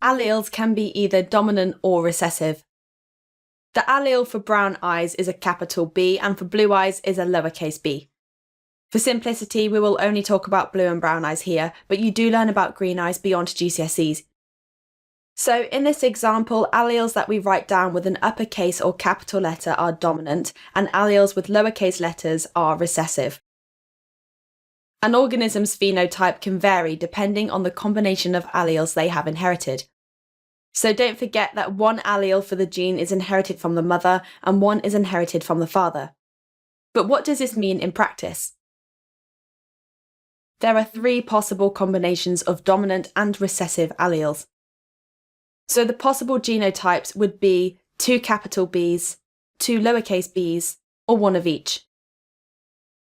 Alleles can be either dominant or recessive. The allele for brown eyes is a capital B and for blue eyes is a lowercase b. For simplicity, we will only talk about blue and brown eyes here, but you do learn about green eyes beyond GCSEs. So in this example, alleles that we write down with an uppercase or capital letter are dominant, and alleles with lowercase letters are recessive. An organism's phenotype can vary depending on the combination of alleles they have inherited. So don't forget that one allele for the gene is inherited from the mother and one is inherited from the father. But what does this mean in practice? There are 3 possible combinations of dominant and recessive alleles. So the possible genotypes would be 2 capital Bs, 2 lowercase b's, or 1 of each.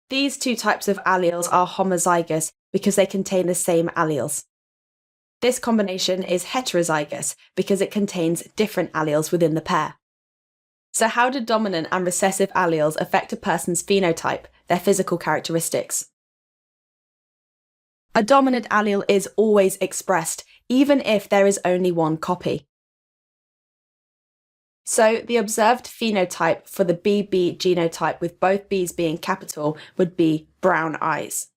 These 2 types of alleles are homozygous because they contain the same alleles. This combination is heterozygous because it contains different alleles within the pair. So how do dominant and recessive alleles affect a person's phenotype, their physical characteristics? A dominant allele is always expressed, even if there is only one copy. So the observed phenotype for the BB genotype with both B's being capital would be brown eyes.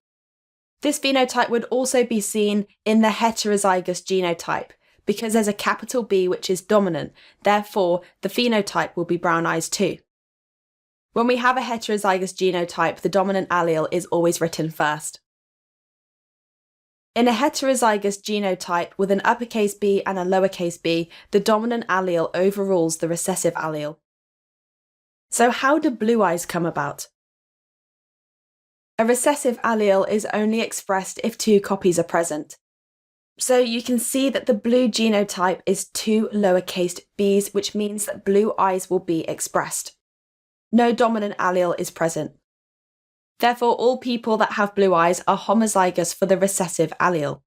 This phenotype would also be seen in the heterozygous genotype because there's a capital B which is dominant, therefore the phenotype will be brown eyes too. When we have a heterozygous genotype, the dominant allele is always written first. In a heterozygous genotype with an uppercase B and a lowercase b, the dominant allele overrules the recessive allele. So how do blue eyes come about? A recessive allele is only expressed if 2 copies are present. So you can see that the blue genotype is 2 lowercase b's, which means that blue eyes will be expressed. No dominant allele is present. Therefore, all people that have blue eyes are homozygous for the recessive allele.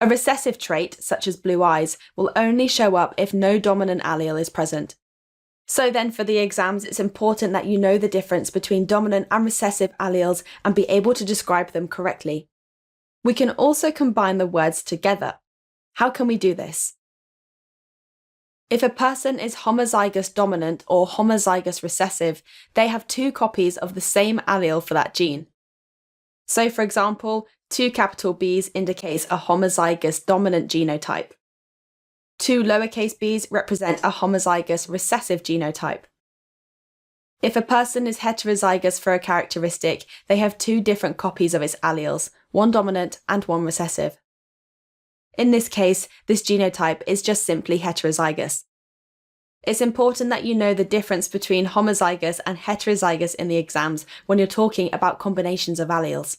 A recessive trait, such as blue eyes, will only show up if no dominant allele is present. So then for the exams, it's important that you know the difference between dominant and recessive alleles and be able to describe them correctly. We can also combine the words together. How can we do this? If a person is homozygous dominant or homozygous recessive, they have 2 copies of the same allele for that gene. So for example, 2 capital B's indicates a homozygous dominant genotype. 2 lowercase b's represent a homozygous recessive genotype. If a person is heterozygous for a characteristic, they have 2 different copies of its alleles, one dominant and one recessive. In this case, this genotype is just simply heterozygous. It's important that you know the difference between homozygous and heterozygous in the exams when you're talking about combinations of alleles.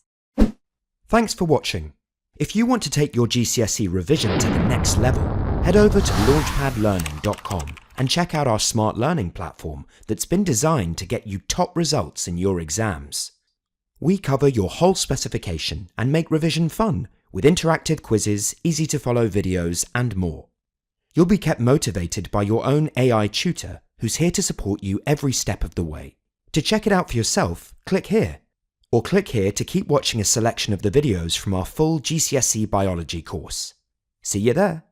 Thanks for watching. If you want to take your GCSE revision to the next level, head over to launchpadlearning.com and check out our smart learning platform that's been designed to get you top results in your exams. We cover your whole specification and make revision fun with interactive quizzes, easy to follow videos and more. You'll be kept motivated by your own AI tutor who's here to support you every step of the way. To check it out for yourself, click here. Or click here to keep watching a selection of the videos from our full GCSE Biology course. See you there!